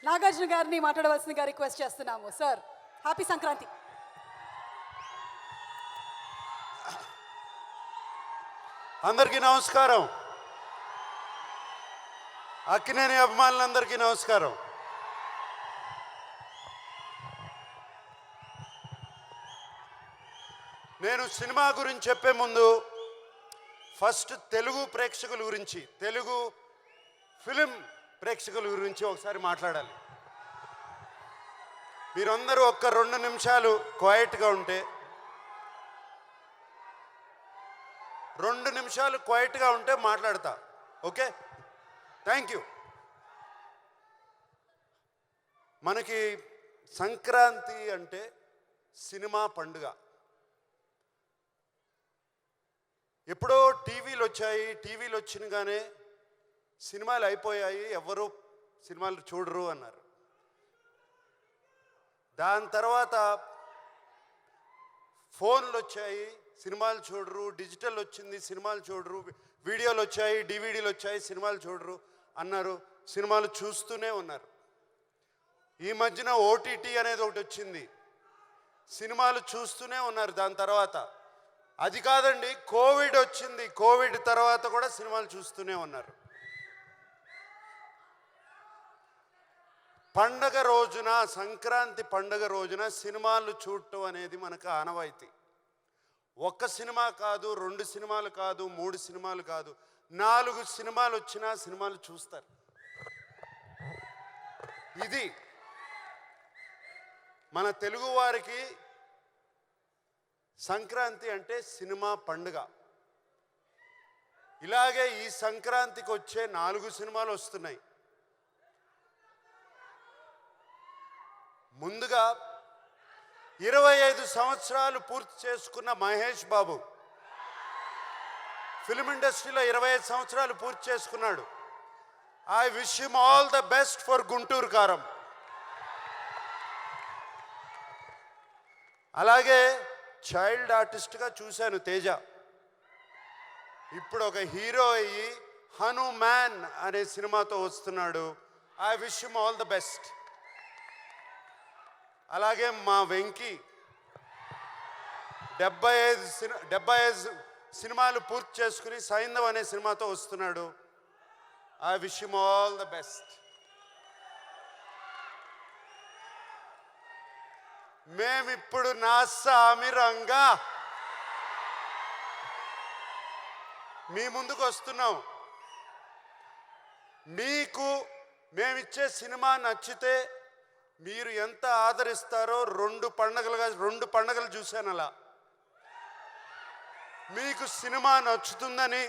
నాగార్జున గారిని మాట్లాడవలసిందిగా రిక్వెస్ట్ చేస్తున్నాము. Sir, happy Sankranti. అందరికీ నమస్కారం. అక్కినేని అభిమానులందరికీ నమస్కారం. నేను సినిమా గురించి చెప్పే ముందు ఫస్ట్ తెలుగు ప్రేక్షకుల గురించి, తెలుగు ఫిలిం ప్రేక్షకుల గురించి ఒకసారి మాట్లాడాలి. మీరందరూ ఒక్క 2 నిమిషాలు క్వైట్గా ఉంటే, 2 నిమిషాలు క్వైట్గా ఉంటే మాట్లాడతా. Okay, thank you. మనకి సంక్రాంతి అంటే సినిమా పండుగ. ఎప్పుడో టీవీలు వచ్చాయి, టీవీలు వచ్చినగానే సినిమాలు అయిపోయాయి, ఎవరు సినిమాలు చూడరు అన్నారు. దాని తర్వాత ఫోన్లు వచ్చాయి, సినిమాలు చూడరు. డిజిటల్ వచ్చింది, సినిమాలు చూడరు. వీడియోలు వచ్చాయి, డివిడీలు వచ్చాయి, సినిమాలు చూడరు అన్నారు. సినిమాలు చూస్తూనే ఉన్నారు. ఈ మధ్యన ఓటీటీ అనేది ఒకటి వచ్చింది, సినిమాలు చూస్తూనే ఉన్నారు. దాని తర్వాత అది కాదండి, కోవిడ్ వచ్చింది. కోవిడ్ తర్వాత కూడా సినిమాలు చూస్తూనే ఉన్నారు. పండగ రోజున, సంక్రాంతి పండగ రోజున సినిమాలు చూడటం అనేది మనకు ఆనవాయితీ. ఒక్క సినిమా కాదు, 2 సినిమాలు కాదు, 3 సినిమాలు కాదు, 4 సినిమాలు వచ్చినా సినిమాలు చూస్తారు. ఇది మన తెలుగు వారికి సంక్రాంతి అంటే సినిమా పండుగ. ఇలాగే ఈ సంక్రాంతికి వచ్చే 4 సినిమాలు వస్తున్నాయి. ముందుగా 25 సంవత్సరాలు పూర్తి చేసుకున్న మహేష్ బాబు ఫిల్మ్ ఇండస్ట్రీలో 25 సంవత్సరాలు పూర్తి చేసుకున్నాడు. I wish him all the best for Guntur కారం. అలాగే చైల్డ్ ఆర్టిస్ట్గా చూశాను తేజ. ఇప్పుడు ఒక హీరో అయ్యి హనుమాన్ అనే సినిమాతో వస్తున్నాడు. I wish him all the best. అలాగే మా వెంకీ 75 సినిమాలు పూర్తి చేసుకుని సైంధవ్ అనే సినిమాతో వస్తున్నాడు. I wish him all the best. మేమిప్పుడు నా సామిరంగా మీ ముందుకు వస్తున్నాం. మీకు మేమిచ్చే సినిమా నచ్చితే మీరు ఎంత ఆదరిస్తారో 2 పండగలు చూశాను. అలా మీకు సినిమా నచ్చుతుందని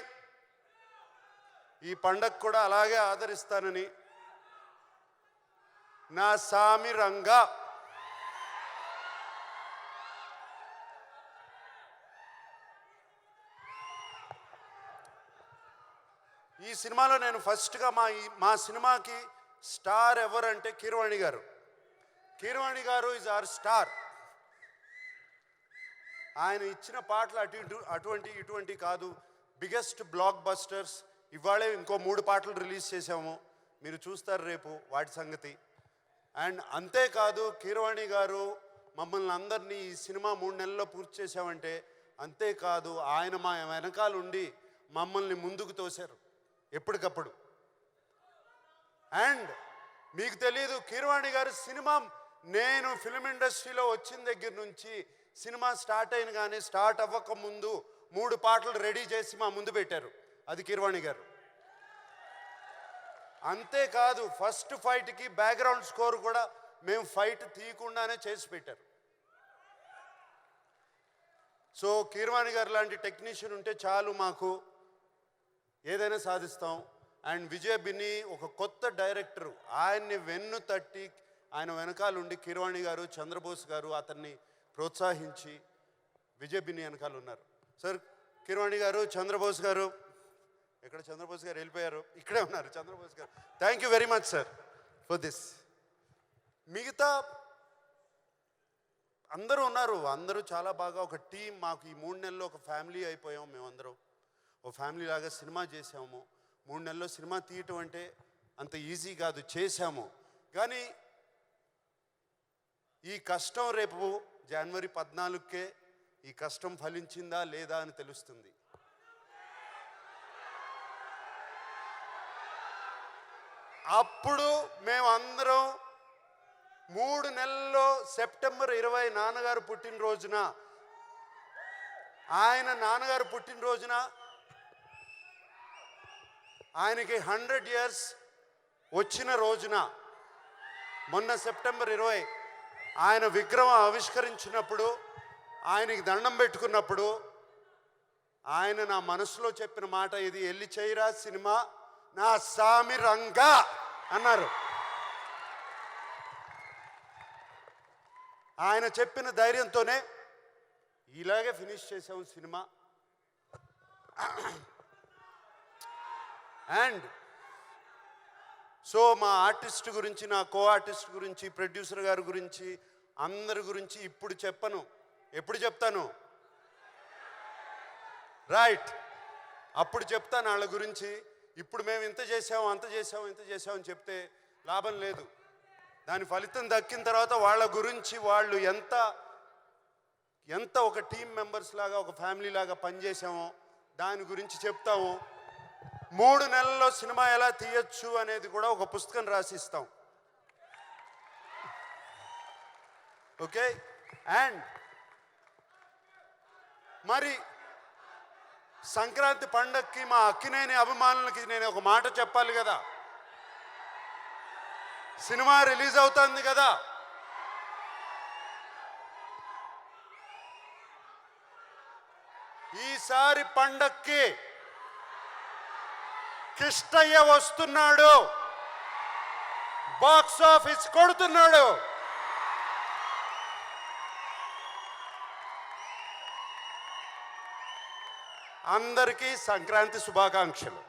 ఈ పండగ కూడా అలాగే ఆదరిస్తానని నా సామిరంగా. ఈ సినిమాలో నేను ఫస్ట్గా మా సినిమాకి స్టార్ ఎవరంటే కీరవాణి గారు. కీరవాణి గారు ఈజ్ అవర్ స్టార్. ఆయన ఇచ్చిన పాటలు ఇటువంటి కాదు, బిగ్గెస్ట్ బ్లాక్ బస్టర్స్. ఇవాళే ఇంకో 3 పాటలు రిలీజ్ చేసాము, మీరు చూస్తారు రేపు వాటి సంగతి. అండ్ అంతేకాదు, కీరవాణి గారు మమ్మల్ని అందరినీ ఈ సినిమా 3 నెలల్లో పూర్తి చేసామంటే అంతేకాదు, ఆయన మా వెనకాల ఉండి మమ్మల్ని ముందుకు తోశారు ఎప్పటికప్పుడు. అండ్ మీకు తెలీదు, కీరవాణి గారు సినిమా, నేను ఫిల్మ్ ఇండస్ట్రీలో వచ్చిన దగ్గర నుంచి సినిమా స్టార్ట్ అయిన కానీ స్టార్ట్ అవ్వక ముందు 3 పాటలు రెడీ చేసి మా ముందు పెట్టారు. అది కీరవాణి గారు. అంతేకాదు, ఫస్ట్ ఫైట్కి బ్యాక్గ్రౌండ్ స్కోర్ కూడా మేము ఫైట్ తీయకుండానే చేసి పెట్టారు. సో కీరవాణి గారు లాంటి టెక్నీషియన్ ఉంటే చాలు, మాకు ఏదైనా సాధిస్తాం. అండ్ విజయ్ బిన్ని ఒక కొత్త డైరెక్టరు, ఆయన్ని వెన్ను తట్టి ఆయన వెనకాలండి కీరవాణి గారు, చంద్రబోస్ గారు అతన్ని ప్రోత్సహించి విజయ్ బిన్ని వెనకాల ఉన్నారు. సార్, కీరవాణి గారు, చంద్రబోస్ గారు, ఎక్కడ చంద్రబోస్ గారు వెళ్ళిపోయారు, ఇక్కడే ఉన్నారు చంద్రబోస్ గారు. Thank you very much sir for this. మిగతా అందరూ ఉన్నారు, అందరూ చాలా బాగా ఒక టీం. మాకు ఈ 3 నెలల్లో ఒక ఫ్యామిలీ అయిపోయాం. మేమందరం ఓ ఫ్యామిలీ లాగా సినిమా చేసాము. 3 నెలల్లో సినిమా తీయటం అంటే అంత ఈజీ కాదు, చేశాము. కానీ ఈ కష్టం రేపు జనవరి 14కే ఈ కష్టం ఫలించిందా లేదా అని తెలుస్తుంది. అప్పుడు మేమందరం 3 నెలల్లో సెప్టెంబర్ 20 నాన్నగారు పుట్టినరోజున, నాన్నగారు పుట్టినరోజున ఆయనకి 100 years వచ్చిన రోజున, మొన్న సెప్టెంబర్ 20 ఆయన విగ్రహం ఆవిష్కరించినప్పుడు, ఆయనకి దండం పెట్టుకున్నప్పుడు ఆయన నా మనసులో చెప్పిన మాట ఇది, ఎల్లి చేయరా సినిమా నా సామి రంగా అన్నారు. ఆయన చెప్పిన ధైర్యంతోనే ఇలాగే ఫినిష్ చేసాము సినిమా. అండ్ సో మా ఆర్టిస్ట్ గురించి, నా కో ఆర్టిస్ట్ గురించి, ప్రొడ్యూసర్ గారి గురించి, అందరి గురించి ఇప్పుడు చెప్పను. ఎప్పుడు చెప్తాను? రైట్, అప్పుడు చెప్తాను వాళ్ళ గురించి. ఇప్పుడు మేము ఇంత చేసాము, అంత చేసాము, ఇంత చేసామని చెప్తే లాభం లేదు. దాని ఫలితం దక్కిన తర్వాత వాళ్ళ గురించి, వాళ్ళు ఎంత ఒక టీమ్ మెంబర్స్ లాగా, ఒక ఫ్యామిలీ లాగా పనిచేసామో దాని గురించి చెప్తాము. 3 నెలల్లో సినిమా ఎలా తీయచ్చు అనేది కూడా ఒక పుస్తకం రాసిస్తాం. ఓకే. అండ్ మరి సంక్రాంతి పండగకి మా అక్కినేని అభిమానులకి నేను ఒక మాట చెప్పాలి కదా. సినిమా రిలీజ్ అవుతుంది కదా, ఈసారి పండక్కి కిష్టయ్య వస్తున్నాడు, బాక్స్ ఆఫీస్ కొడుతున్నాడు. అందరికీ సంక్రాంతి శుభాకాంక్షలు.